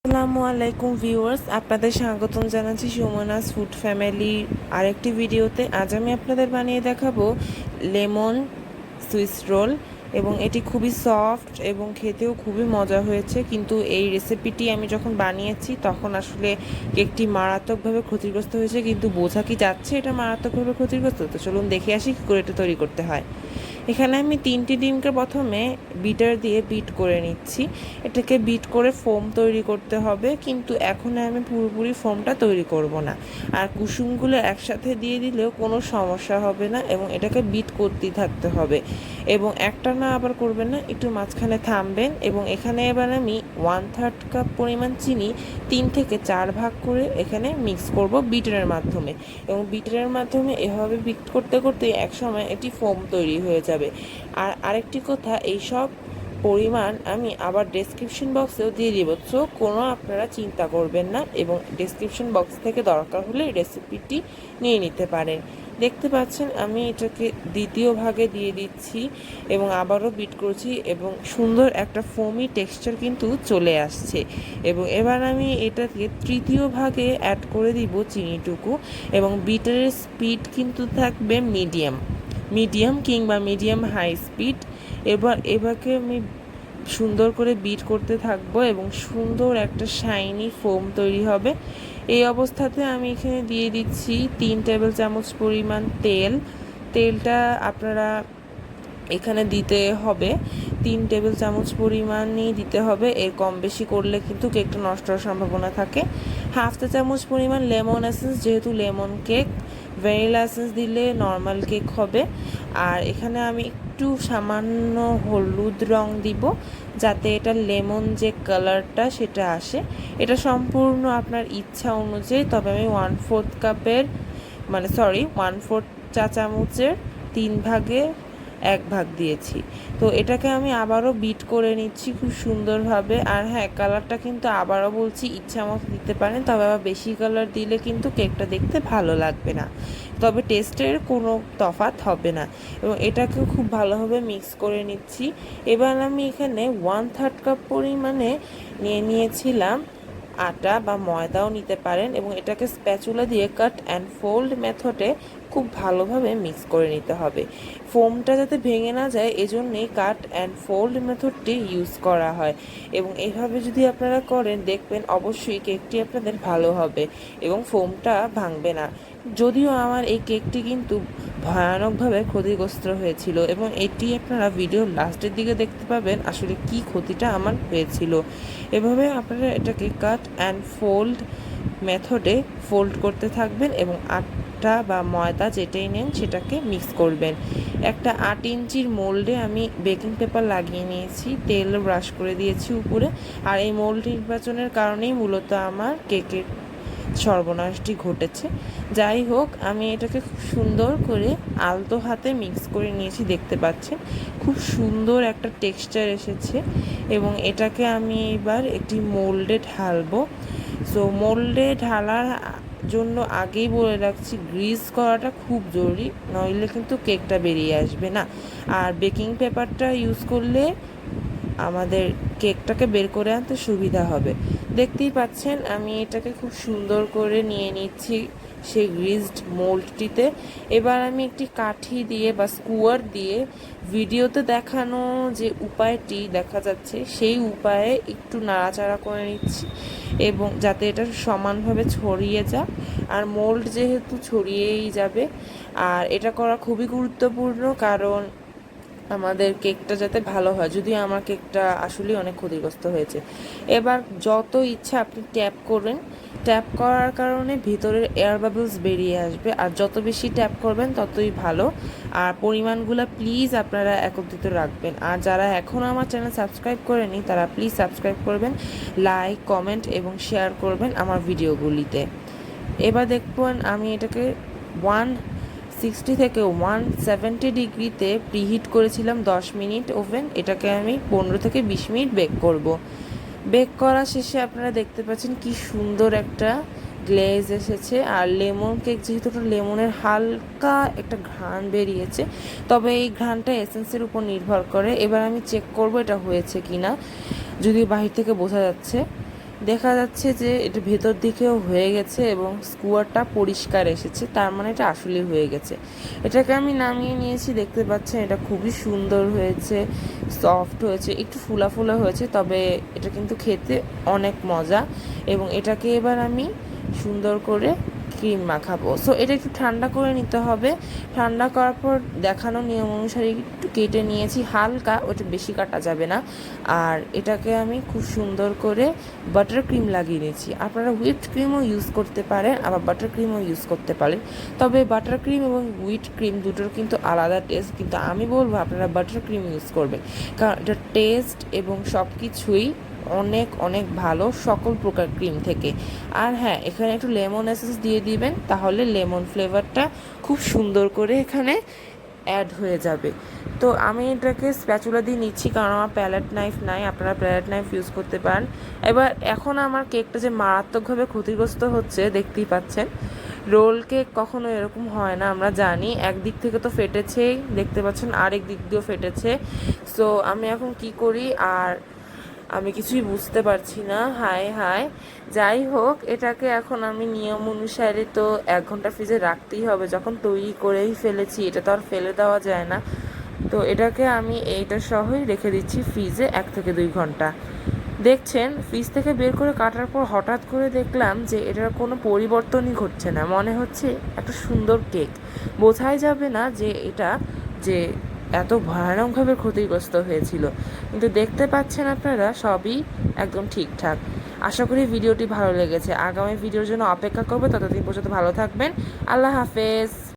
আসসালামু আলাইকুম ভিউয়ার্স, আপনাদের স্বাগতম জানাচ্ছি সুমনাস ফুড ফ্যামিলির আরেকটি ভিডিওতে। আজ আমি আপনাদের বানিয়ে দেখাবো লেমন সুইস রোল, এবং এটি খুবই সফট এবং খেতেও খুবই মজা হয়েছে। কিন্তু এই রেসিপিটি আমি যখন বানিয়েছি তখন আসলে কেকটি মারাত্মকভাবে ক্ষতিগ্রস্ত হয়েছে, কিন্তু বোঝা কি যাচ্ছে এটা মারাত্মকভাবে ক্ষতিগ্রস্ত? তো চলুন দেখে আসি কী করে এটা তৈরি করতে হয়। এখানে আমি 3টি ডিমকে প্রথমে বিটার দিয়ে বিট করে নিচ্ছি। এটাকে বিট করে ফোম তৈরি করতে হবে, কিন্তু এখন আমি পুরোপুরি ফোমটা তৈরি করব না। আর কুসুমগুলো একসাথে দিয়ে দিলেও কোনো সমস্যা হবে না, এবং এটাকে বিট করতেই থাকতে হবে। এবং একটা না আবার করবেন না, একটু মাঝখানে থামবেন। এবং এখানে এবার আমি 1/3 কাপ পরিমাণ চিনি 3 থেকে 4 ভাগ করে এখানে মিক্স করব বিটারের মাধ্যমে। এবং বিটারের মাধ্যমে এভাবে বিট করতে করতে একসময় একটি ফোম তৈরি হয়ে যাবে। আর আরেকটি কথা, এই সব পরিমাণ আমি আবার ডেসক্রিপশন বক্সেও দিয়ে দিব, সো কোনো আপনারা চিন্তা করবেন না, এবং ডেসক্রিপশন বক্স থেকে দরকার হলে রেসিপিটি নিয়ে নিতে পারেন। দেখতে পাচ্ছেন আমি এটাকে দ্বিতীয় ভাগে দিয়ে দিচ্ছি এবং আবারও বিট করছি, এবং সুন্দর একটা ফোমি টেক্সচার কিন্তু চলে আসছে। এবং এবার আমি এটাকে তৃতীয় ভাগে অ্যাড করে দিব চিনিটুকু, এবং বিটারের স্পিড কিন্তু থাকবে মিডিয়াম কিংবা মিডিয়াম হাই স্পিড। এবারকে আমি সুন্দর করে বিট করতে থাকবো, এবং সুন্দর একটা শাইনি ফোম তৈরি হবে। এই অবস্থাতে আমি এখানে দিয়ে দিচ্ছি 3 টেবিল চামচ পরিমাণ তেলটা আপনারা এখানে দিতে হবে 3 টেবিল চামচ পরিমাণই দিতে হবে, এর কম বেশি করলে কিন্তু কেকটা নষ্ট হওয়ার সম্ভাবনা থাকে। হাফ চা চামচ পরিমাণ লেমন এসেন্স, যেহেতু লেমন কেক, ভ্যানিলা এসেন্স দিলে নর্মাল কেক হবে। আর এখানে আমি একটু সামান্য হলুদ রং দিব, যাতে এটা লেমন যে কালারটা সেটা আসে। এটা সম্পূর্ণ আপনার ইচ্ছা অনুযায়ী, তবে আমি 1/4 কাপের 1/4 চা চামচের 3 ভাগে 1 ভাগ দিয়েছি। তো এটাকে আমি আবারও বিট করে নিচ্ছি খুব সুন্দরভাবে। আর হ্যাঁ, কালারটা কিন্তু আবারও বলছি ইচ্ছা মতো দিতে পারেন, তবে আবার বেশি কালার দিলে কিন্তু কেকটা দেখতে ভালো লাগবে না, তবে টেস্টের কোনো তফাৎ হবে না। এবং এটাকেও খুব ভালোভাবে মিক্স করে নিচ্ছি। এবার আমি এখানে 1/3 কাপ পরিমাণে নিয়েছিলাম আটা বা ময়দাও নিতে পারেন, এবং এটাকে স্প্যাচুলা দিয়ে কাট অ্যান্ড ফোল্ড মেথডে খুব ভালোভাবে মিক্স করে নিতে হবে। ফোমটা যাতে ভেঙে না যায়, এজন্যই কাট অ্যান্ড ফোল্ড মেথডটি ইউজ করা হয়। এবং এইভাবে যদি আপনারা করেন, দেখবেন অবশ্যই কেকটি আপনাদের ভালো হবে এবং ফোমটা ভাঙবে না। যদিও আমার এই কেকটি কিন্তু ভয়ানকভাবে ক্ষতিগ্রস্ত হয়েছিল, এবং এটি আপনারা ভিডিওর লাস্টের দিকে দেখতে পাবেন আসলে কি ক্ষতিটা আমার হয়েছিল। এভাবে আপনারা এটাকে কাট অ্যান্ড ফোল্ড মেথডে ফোল্ড করতে থাকবেন, এবং আটা বা ময়দা যেটাই নেন সেটাকে মিক্স করবেন। একটা 8 ইঞ্চির মোল্ডে আমি বেকিং পেপার লাগিয়ে নিয়েছি, তেল ব্রাশ করে দিয়েছি উপরে। আর এই মোল্ড নির্বাচনের কারণেই মূলত আমার কেকের সর্বনাশটি ঘটেছে। যাই হোক, আমি এটাকে খুব সুন্দর করে আলতো হাতে মিক্স করে নিয়েছি, দেখতে পাচ্ছেন খুব সুন্দর একটা টেক্সচার এসেছে। এবং এটাকে আমি এবার একটি মোল্ডে ঢালবো। সো মোল্ডে ঢালার জন্য আগেই বলে রাখছি, গ্রিজ করাটা খুব জরুরি, নইলে কিন্তু কেকটা বেরিয়ে আসবে না। আর বেকিং পেপারটা ইউজ করলে আমাদের কেকটাকে বের করে আনতে সুবিধা হবে। দেখতেই পাচ্ছেন আমি এটাকে খুব সুন্দর করে নিয়ে নিচ্ছি সেই গ্রিজড মোল্ডটিতে। এবার আমি একটি কাঠি দিয়ে বা স্কুয়ার দিয়ে ভিডিওতে দেখানো যে উপায়টি দেখা যাচ্ছে সেই উপায়ে একটু নাড়াচাড়া করে নিচ্ছি, এবং যাতে এটা সমানভাবে ছড়িয়ে যায়। আর মোল্ড যেহেতু ছড়িয়েই যাবে, আর এটা করা খুবই গুরুত্বপূর্ণ, কারণ আমাদের কেকটা যাতে ভালো হয়। যদিও আমার কেকটা আসলে অনেক ক্ষতিগ্রস্ত হয়েছে। এবার যত ইচ্ছা আপনি ট্যাপ করেন, ট্যাপ করার কারণে ভিতরের এয়ার বাবলস বেরিয়ে আসবে, আর যত বেশি ট্যাপ করবেন ততই ভালো। আর পরিমাণগুলো প্লিজ আপনারা একত্রিত রাখবেন। আর যারা এখনও আমার চ্যানেল সাবস্ক্রাইব করেনি তারা প্লিজ সাবস্ক্রাইব করবেন, লাইক, কমেন্ট এবং শেয়ার করবেন আমার ভিডিওগুলিতে। এবার দেখবেন আমি এটাকে 160 থেকে 170 ডিগ্রিতে প্রিহিট করেছিলাম 10 মিনিট ওভেন। এটাকে আমি 15 থেকে 20 মিনিট বেক করব। বেক করা শেষে আপনারা দেখতে পাচ্ছেন কি সুন্দর একটা গ্লেজ এসেছে। আর লেমন কেক যেহেতু লেমনের হালকা একটা ঘ্রাণ বেরিয়েছে, তবে এই ঘ্রাণটা এসেন্সের উপর নির্ভর করে। এবার আমি চেক করব এটা হয়েছে কি না, যদিও বাহির থেকে বোঝা যাচ্ছে। দেখা যাচ্ছে যে এটা ভেতর দিকেও হয়ে গেছে এবং স্কুয়ারটা পরিষ্কার এসেছে, তার মানে এটা আসলে হয়ে গেছে। এটাকে আমি নামিয়ে নিয়েছি, দেখতে পাচ্ছেন এটা খুবই সুন্দর হয়েছে, সফট হয়েছে, একটু ফুলা ফুলা হয়েছে, তবে এটা কিন্তু খেতে অনেক মজা। এবং এটাকে এবার আমি সুন্দর করে ক্রিম মাখাবো। সো এটা একটু ঠান্ডা করে নিতে হবে। ঠান্ডা করার পর দেখানো নিয়ম অনুসারে একটু কেটে নিয়েছি হালকা, ওটা বেশি কাটা যাবে না। আর এটাকে আমি খুব সুন্দর করে বাটার ক্রিম লাগিয়ে নিয়েছি। আপনারা হুইপড ক্রিমও ইউজ করতে পারেন, আবার বাটার ক্রিমও ইউজ করতে পারেন, তবে বাটার ক্রিম এবং হুইপড ক্রিম দুটোর কিন্তু আলাদা টেস্ট, কিন্তু আমি বলবো আপনারা বাটার ক্রিম ইউজ করবেন, কারণ এটা টেস্ট এবং সব কিছুই অনেক অনেক ভালো সকল প্রকার ক্রিম থেকে। আর হ্যাঁ, এখানে একটু লেমন এসেন্স দিয়ে দিবেন, তাহলে লেমন ফ্লেভারটা খুব সুন্দর করে এখানে অ্যাড হয়ে যাবে। তো আমি এটাকে স্প্যাচুলা দিয়ে নিচ্ছি, কারণ আমার প্যালেট নাইফ নাই, আপনারা প্যালেট নাইফ ইউজ করতে পারেন। এবার এখন আমার কেকটা যে মারাত্মকভাবে ক্ষতিগ্রস্ত হচ্ছে দেখতেই পাচ্ছেন। রোল কেক কখনো এরকম হয় না, আমরা জানি। একদিক থেকে তো ফেটেছেই, দেখতে পাচ্ছেন আরেক দিক দিয়েও ফেটেছে। সো আমি এখন কি করি আর আমি কিছুই বুঝতে পারছি না, হায় হায়। যাই হোক, এটাকে এখন আমি নিয়ম অনুসারে তো 1 ঘন্টা ফ্রিজে রাখতেই হবে, যখন তৈরি করেই ফেলেছি এটা তো আর ফেলে দেওয়া যায় না। তো এটাকে আমি এইটা সহই রেখে দিচ্ছি ফ্রিজে 1 থেকে 2 ঘন্টা। দেখছেন ফ্রিজ থেকে বের করে কাটার পর হঠাৎ করে দেখলাম যে এটার কোনো পরিবর্তনই ঘটছে না, মনে হচ্ছে একটা সুন্দর কেক। বোঝাই যাবে না যে এটা যে এত ভয়ানকভাবে ক্ষতিগ্রস্ত হয়েছিল, কিন্তু দেখতে পাচ্ছেন আপনারা সবই একদম ঠিকঠাক। আশা করি ভিডিওটি ভালো লেগেছে। আগামী ভিডিওর জন্য অপেক্ষা করবো, ততদিন পর্যন্ত ভালো থাকবেন। আল্লাহ হাফেজ।